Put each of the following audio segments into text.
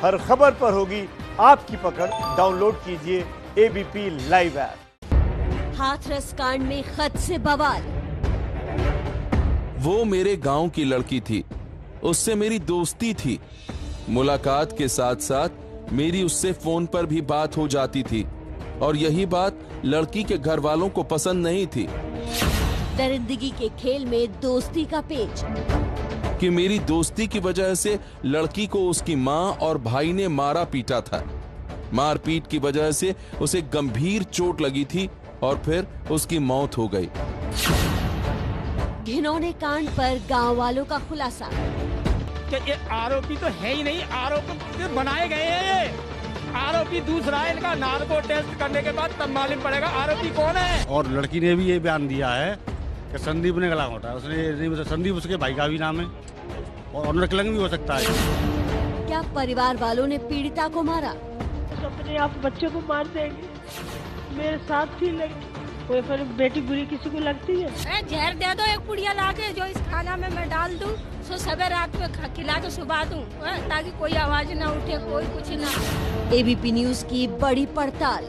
हर खबर पर होगी आपकी पकड़। डाउनलोड कीजिए एबीपी लाइव ऐप। हाथरस कांड में खत से बवाल। वो मेरे गांव की लड़की थी, उससे मेरी दोस्ती थी। मुलाकात के साथ साथ मेरी उससे फोन पर भी बात हो जाती थी और यही बात लड़की के घर वालों को पसंद नहीं थी। दरिंदगी के खेल में दोस्ती का पेच। कि मेरी दोस्ती की वजह से लड़की को उसकी माँ और भाई ने मारा पीटा था। मारपीट की वजह से उसे गंभीर चोट लगी थी और फिर उसकी मौत हो गई। घिनौने कांड पर गांव वालों का खुलासा। कि ये आरोपी तो है ही नहीं, आरोपी बनाए गए हैं। ये आरोपी दूसरा है, इनका नार्को टेस्ट करने के बाद तब मालूम पड़ेगा आरोपी कौन है। और लड़की ने भी ये बयान दिया है कि संदीप ने गला घोटा। उसने संदीप उसके भाई का भी नाम है और ऑनर किलिंग भी हो सकता है। क्या परिवार वालों ने पीड़िता को मारा? अपने आप बच्चों को मार देंगे, मेरे साथ थी लड़की। कोई फिर बेटी बुरी किसी को लगती है? जहर दे दो एक पुड़िया लाके, जो इस खाना में मैं डाल दूं, सो सवेरे रात में खिला के सुबह दूं, ताकि कोई आवाज ना उठे, कोई कुछ ना। एबीपी न्यूज की बड़ी पड़ताल।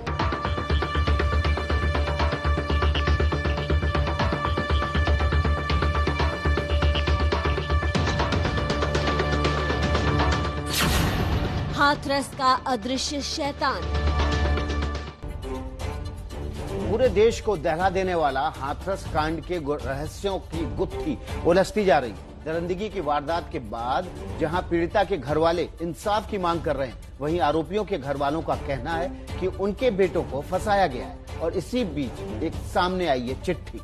हाथरस का अदृश्य शैतान। पूरे देश को दहला देने वाला हाथरस कांड के रहस्यों की गुत्थी उलझती जा रही है। दरिंदगी की वारदात के बाद जहां पीड़िता के घर वाले इंसाफ की मांग कर रहे हैं, वहीं आरोपियों के घर वालों का कहना है कि उनके बेटों को फंसाया गया है। और इसी बीच एक सामने आई है चिट्ठी।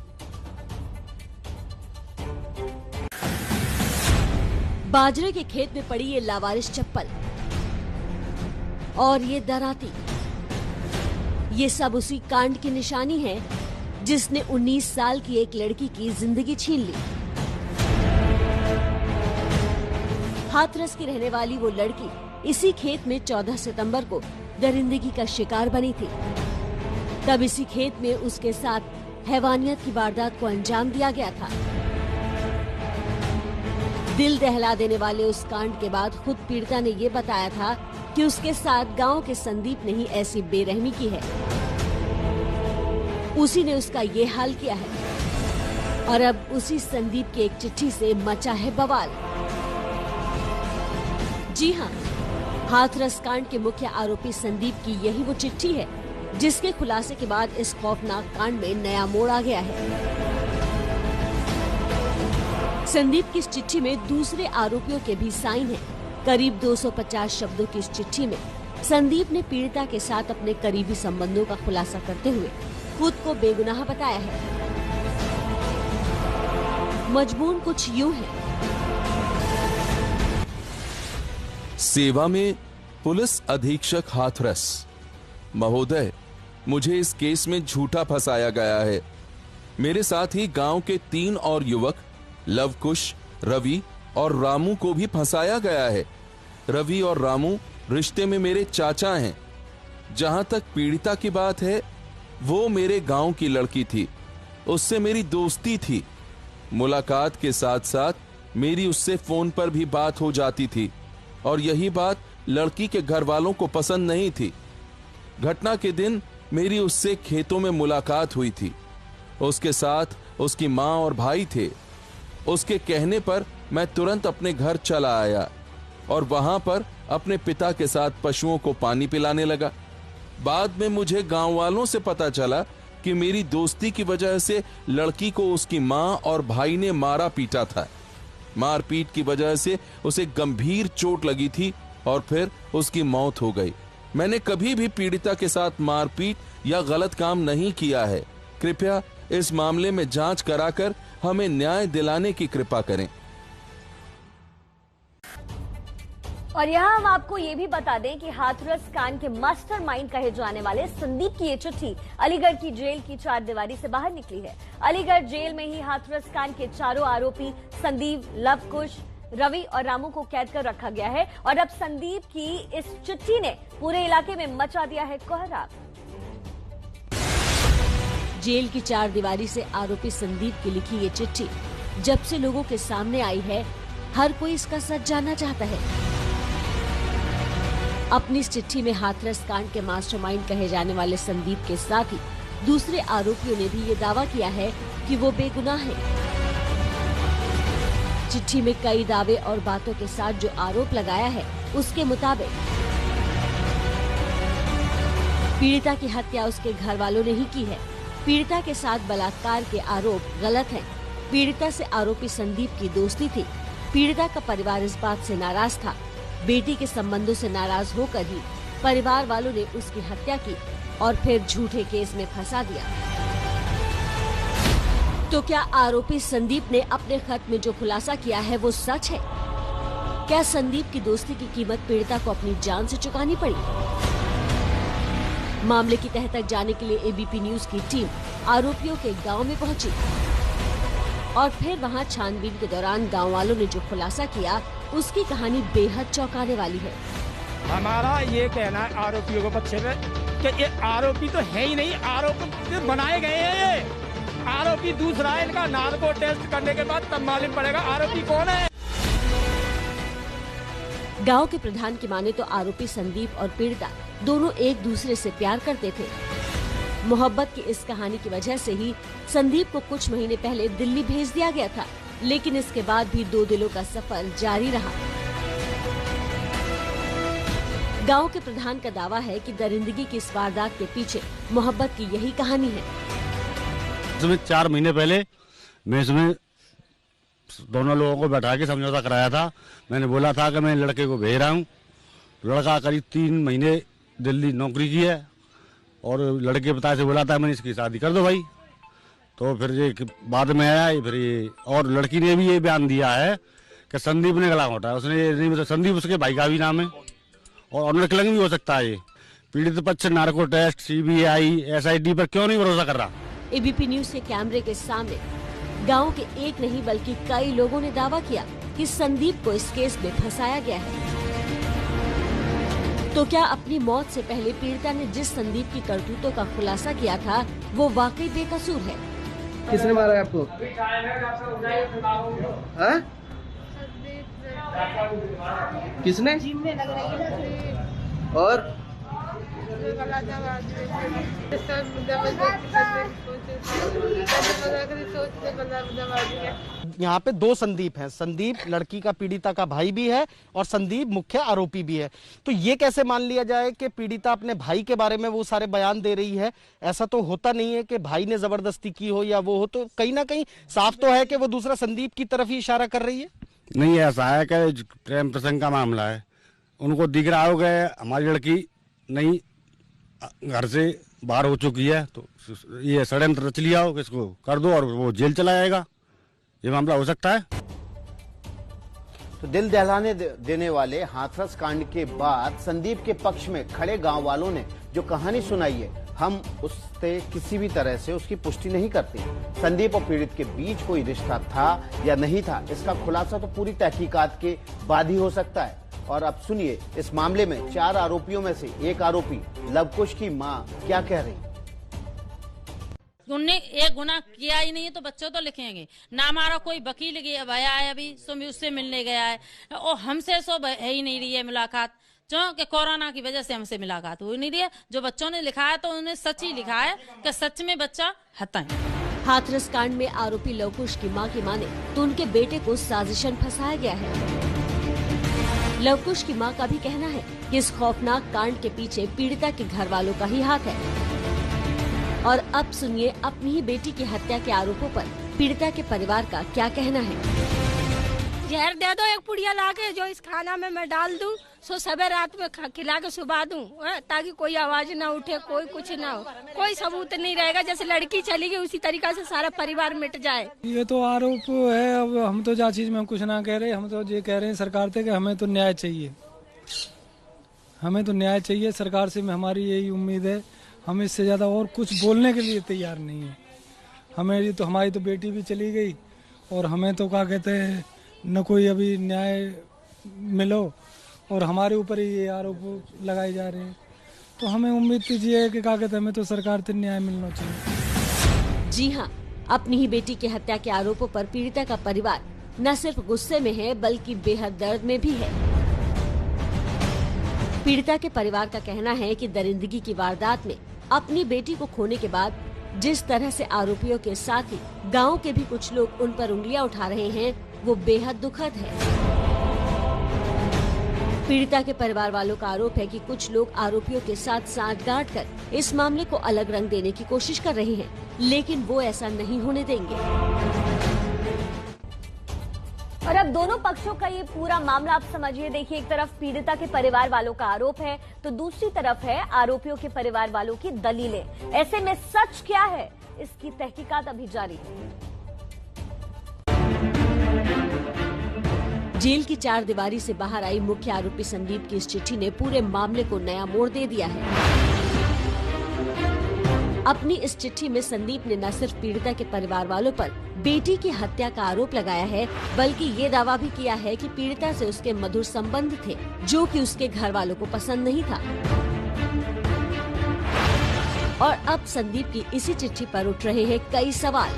बाजरे के खेत में पड़ी ये लावारिस चप्पल और ये दराती, ये सब उसी कांड की निशानी है जिसने 19 साल की एक लड़की की जिंदगी छीन ली। हाथरस की रहने वाली वो लड़की इसी खेत में 14 सितंबर को दरिंदगी का शिकार बनी थी। तब इसी खेत में उसके साथ हैवानियत की वारदात को अंजाम दिया गया था। दिल दहला देने वाले उस कांड के बाद खुद पीड़िता ने ये बताया था कि उसके साथ गांव के संदीप ने ही ऐसी बेरहमी की है। उसी ने उसका ये हाल किया है और अब उसी संदीप की एक चिट्ठी से मचा है बवाल। जी हाँ, हाथरस कांड के मुख्य आरोपी संदीप की यही वो चिट्ठी है जिसके खुलासे के बाद इस खौफनाक कांड में नया मोड़ आ गया है। संदीप की इस चिट्ठी में दूसरे आरोपियों के भी साइन हैं। करीब 250 शब्दों की इस चिट्ठी में संदीप ने पीड़िता के साथ अपने करीबी संबंधों का खुलासा करते हुए खुद को बेगुनाह बताया है। मजमून कुछ यूं है। सेवा में पुलिस अधीक्षक हाथरस महोदय, मुझे इस केस में झूठा फंसाया गया है। मेरे साथ ही गांव के 3 और युवक लवकुश, रवि और रामू को भी फंसाया गया है। रवि और रामू रिश्ते में मेरे चाचा हैं। जहां तक पीड़िता की बात है, वो मेरे गांव की लड़की थी, उससे मेरी दोस्ती थी। मुलाकात के साथ साथ मेरी उससे फोन पर भी बात हो जाती थी और यही बात लड़की के घर वालों को पसंद नहीं थी। घटना के दिन मेरी उससे खेतों में मुलाकात हुई थी। उसके साथ उसकी माँ और भाई थे। उसके कहने पर मैं तुरंत अपने घर चला आया और वहां पर अपने पिता के साथ पशुओं को पानी पिलाने लगा। बाद में मुझे गांव वालों से पता चला कि मेरी दोस्ती की वजह से लड़की को उसकी माँ और भाई ने मारा पीटा था। मारपीट की वजह से उसे गंभीर चोट लगी थी और फिर उसकी मौत हो गई। मैंने कभी भी पीड़िता के साथ मारपीट या गलत काम नहीं किया है। कृपया इस मामले में जांच कराकर हमें न्याय दिलाने की कृपा करें। और यहाँ हम आपको ये भी बता दें कि हाथरस कांड के मास्टरमाइंड कहे जाने वाले संदीप की ये चिट्ठी अलीगढ़ की जेल की 4 दीवारी से बाहर निकली है। अलीगढ़ जेल में ही हाथरस कांड के चारों आरोपी संदीप, लवकुश, रवि और रामू को कैद कर रखा गया है और अब संदीप की इस चिट्ठी ने पूरे इलाके में मचा दिया है कोहराम। जेल की 4 दीवारी से आरोपी संदीप की लिखी ये चिट्ठी जब से लोगों के सामने आई है, हर कोई इसका सच जानना चाहता है। अपनी इस चिट्ठी में हाथरस कांड के मास्टरमाइंड कहे जाने वाले संदीप के साथ ही दूसरे आरोपियों ने भी ये दावा किया है कि वो बेगुनाह हैं। चिट्ठी में कई दावे और बातों के साथ जो आरोप लगाया है उसके मुताबिक पीड़िता की हत्या उसके घर वालों ने ही की है। पीड़िता के साथ बलात्कार के आरोप गलत हैं। पीड़िता से आरोपी संदीप की दोस्ती थी। पीड़िता का परिवार इस बात से नाराज था। बेटी के संबंधों से नाराज होकर ही परिवार वालों ने उसकी हत्या की और फिर झूठे केस में फंसा दिया। तो क्या आरोपी संदीप ने अपने खत में जो खुलासा किया है वो सच है? क्या संदीप की दोस्ती की कीमत पीड़िता को अपनी जान से चुकानी पड़ी? मामले की तह तक जाने के लिए एबीपी न्यूज की टीम आरोपियों के गांव में पहुंची और फिर वहां छानबीन के दौरान गांव वालों ने जो खुलासा किया उसकी कहानी बेहद चौंकाने वाली है। हमारा ये कहना है आरोपियों के पक्ष में कि ये आरोपी तो है ही नहीं, आरोपी बनाए गए हैं। ये आरोपी दूसरा है, इनका नार्को टेस्ट करने के बाद तब मालूम पड़ेगा आरोपी कौन है। गांव के प्रधान की माने तो आरोपी संदीप और पीड़िता दोनों एक दूसरे से प्यार करते थे। मोहब्बत की इस कहानी की वजह से ही संदीप को कुछ महीने पहले दिल्ली भेज दिया गया था, लेकिन इसके बाद भी दो दिलों का सफर जारी रहा। गांव के प्रधान का दावा है कि दरिंदगी की इस वारदात के पीछे मोहब्बत की यही कहानी है। इसमें 4 महीने पहले मैं इसमें दोनों लोगों को बैठा के समझौता कराया था। मैंने बोला था कि मैं लड़के को भेज रहा हूँ। लड़का करीब 3 महीने दिल्ली नौकरी की है और लड़के पिता से बोला था मैंने इसकी शादी कर दो भाई। तो फिर ये बाद में आया फिर ये, और लड़की ने भी ये बयान दिया है कि संदीप ने गला घोटा। उसने ये नहीं बताया, संदीप उसके भाई का भी नाम है और ऑनर किलिंग भी हो सकता है। ये पीड़ित पक्ष नार्को टेस्ट, CBI, SIT पर क्यों नहीं भरोसा कर रहा? एबीपी न्यूज के कैमरे के सामने गांव के एक नहीं बल्कि कई लोगों ने दावा किया कि संदीप को इस केस में फंसाया गया है। तो क्या अपनी मौत से पहले पीड़िता ने जिस संदीप की करतूतों का खुलासा किया था वो वाकई बेकसूर है? किसने मारा है आपको? हाँ? किसने? और यहाँ पे 2 संदीप हैं। संदीप लड़की का पीड़िता का भाई भी है और संदीप मुख्य आरोपी भी है। तो ये कैसे मान लिया जाए कि पीड़िता अपने भाई के बारे में वो सारे बयान दे रही है? ऐसा तो होता नहीं है कि भाई ने जबरदस्ती की हो या वो हो, तो कहीं ना कहीं साफ तो है कि वो दूसरा संदीप की तरफ ही इशारा कर रही है। नहीं, ऐसा है कि प्रेम प्रसंग का मामला है। उनको दिख रहा हो गया हमारी लड़की नहीं घर से बाहर हो चुकी है, तो ये षड्यंत्र रच लिया हो कि इसको कर दो और वो जेल चला जाएगा। ये मामला हो सकता है। तो दिल दहलाने देने वाले हाथरस कांड के बाद संदीप के पक्ष में खड़े गांव वालों ने जो कहानी सुनाई है, हम उससे किसी भी तरह से उसकी पुष्टि नहीं करते। संदीप और पीड़ित के बीच कोई रिश्ता था या नहीं था, इसका खुलासा तो पूरी तहकीकात के बाद ही हो सकता है। और अब सुनिए, इस मामले में 4 आरोपियों में से एक आरोपी लवकुश की मां क्या कह रही। उनने एक गुनाह किया ही नहीं है तो बच्चों तो लिखेंगे ना। हमारा कोई वकील भैया है अभी सो उससे मिलने गया है और हमसे सो है ही नहीं रही है मुलाकात, क्योंकि कोरोना की वजह से हमसे मुलाकात हुई नहीं रही है। जो बच्चों ने लिखा है तो उन्हें सच ही लिखा है कि सच में बच्चा हत्या है। हाथरस कांड में आरोपी लवकुश की मां की माने तो उनके बेटे को साजिशन फंसाया गया है। लवकुश की मां का भी कहना है कि इस खौफनाक कांड के पीछे पीड़िता के घर वालों का ही हाथ है। और अब सुनिए अपनी ही बेटी की हत्या के आरोपों पर पीड़िता के परिवार का क्या कहना है। जहर दे दो एक पुड़िया लाके, जो इस खाना में मैं डाल दूं, सो सवेरे रात में खिला के सुबह दूं, ताकि कोई आवाज ना उठे, कोई कुछ ना हो, कोई सबूत नहीं रहेगा। जैसे लड़की चली गई उसी तरीका से सारा परिवार मिट जाए। ये तो आरोप है। अब हम तो जा चीज में कुछ ना कह रहे, हम तो ये कह रहे हैं सरकार से कि हमें तो न्याय चाहिए, हमें तो न्याय चाहिए सरकार से। हमारी यही उम्मीद है। हम इससे ज्यादा और कुछ बोलने के लिए तैयार नहीं है। हमें तो हमारी तो बेटी भी चली गई और हमें तो क्या कहते हैं न कोई अभी न्याय मिलो और हमारे ऊपर ही ये आरोप लगाए जा रहे हैं। तो हमें उम्मीद कीजिए है कि क्या कहते हैं हमें तो सरकार से न्याय मिलना चाहिए। जी हाँ, अपनी ही बेटी की हत्या के आरोपों पर पीड़िता का परिवार न सिर्फ गुस्से में है बल्कि बेहद दर्द में भी है। पीड़िता के परिवार का कहना है कि दरिंदगी की वारदात में अपनी बेटी को खोने के बाद जिस तरह से आरोपियों के साथ ही गांव के भी कुछ लोग उन पर उंगलियां उठा रहे हैं, वो बेहद दुखद है। पीड़िता के परिवार वालों का आरोप है कि कुछ लोग आरोपियों के साथ सांठगांठ कर इस मामले को अलग रंग देने की कोशिश कर रहे हैं, लेकिन वो ऐसा नहीं होने देंगे। और अब दोनों पक्षों का ये पूरा मामला आप समझिए। देखिए, एक तरफ पीड़िता के परिवार वालों का आरोप है तो दूसरी तरफ है आरोपियों के परिवार वालों की दलीलें। ऐसे में सच क्या है, इसकी तहकीकात अभी जारी है। जेल की चार दीवारी से बाहर आई मुख्य आरोपी संदीप की इस चिट्ठी ने पूरे मामले को नया मोड़ दे दिया है। अपनी इस चिट्ठी में संदीप ने न सिर्फ पीड़िता के परिवार वालों पर बेटी की हत्या का आरोप लगाया है, बल्कि ये दावा भी किया है कि पीड़िता से उसके मधुर संबंध थे, जो कि उसके घर वालों को पसंद नहीं था। और अब संदीप की इसी चिट्ठी पर उठ रहे हैं कई सवाल।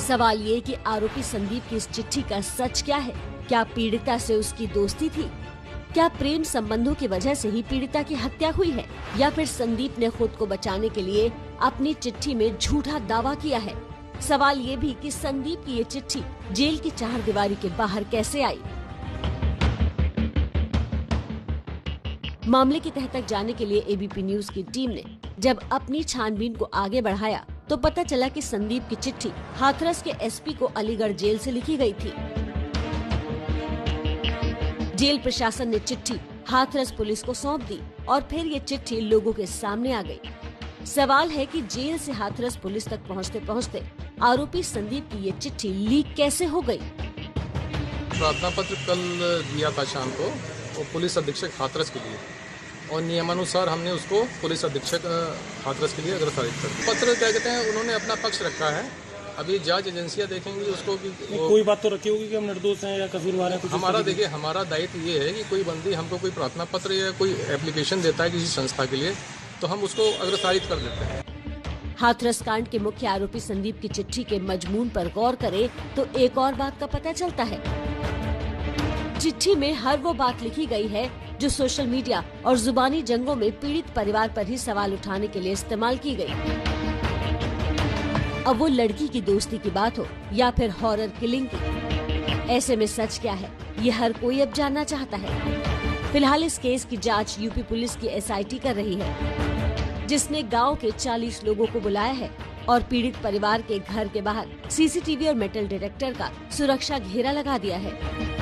सवाल ये कि आरोपी संदीप की इस चिट्ठी का सच क्या है? क्या पीड़िता से उसकी दोस्ती थी? क्या प्रेम संबंधों की वजह से ही पीड़िता की हत्या हुई है, या फिर संदीप ने खुद को बचाने के लिए अपनी चिट्ठी में झूठा दावा किया है? सवाल ये भी कि संदीप की ये चिट्ठी जेल की चार दीवारी के बाहर कैसे आई? मामले की तह तक जाने के लिए एबीपी न्यूज की टीम ने जब अपनी छानबीन को आगे बढ़ाया तो पता चला कि संदीप की चिट्ठी हाथरस के एसपी को अलीगढ़ जेल से लिखी गई थी। जेल प्रशासन ने चिट्ठी हाथरस पुलिस को सौंप दी और फिर ये चिट्ठी लोगों के सामने आ गई। सवाल है कि जेल से हाथरस पुलिस तक पहुंचते पहुंचते आरोपी संदीप की ये चिट्ठी लीक कैसे हो गई? प्रार्थना पत्र कल दिया था शाम को वो पुलिस अधीक्षक हाथरस के लिए, और नियमानुसार हमने उसको पुलिस अधीक्षक हाथरस के लिए अग्रसारित कर दिया। पत्र क्या कहते हैं, उन्होंने अपना पक्ष रखा है। अभी जांच एजेंसियां देखेंगी उसको कि कोई बात तो रखी होगी कि हम निर्दोष हैं या कसूरवार हैं। हमारा देखिए, हमारा दायित्व ये है कि कोई बंदी हमको कोई प्रार्थना पत्र या कोई एप्लीकेशन देता है किसी संस्था के लिए, तो हम उसको अग्रसारित कर देते हैं। हाथरस कांड के मुख्य आरोपी संदीप की चिट्ठी के मजमून पर गौर करें तो एक और बात का पता चलता है। चिट्ठी में हर वो बात लिखी गई है जो सोशल मीडिया और जुबानी जंगों में पीड़ित परिवार पर ही सवाल उठाने के लिए इस्तेमाल की गई। अब वो लड़की की दोस्ती की बात हो या फिर हॉरर किलिंग की, ऐसे में सच क्या है ये हर कोई अब जानना चाहता है। फिलहाल इस केस की जांच यूपी पुलिस की एसआईटी कर रही है, जिसने गांव के 40 लोगों को बुलाया है और पीड़ित परिवार के घर के बाहर सीसीटीवी और मेटल डिटेक्टर का सुरक्षा घेरा लगा दिया है।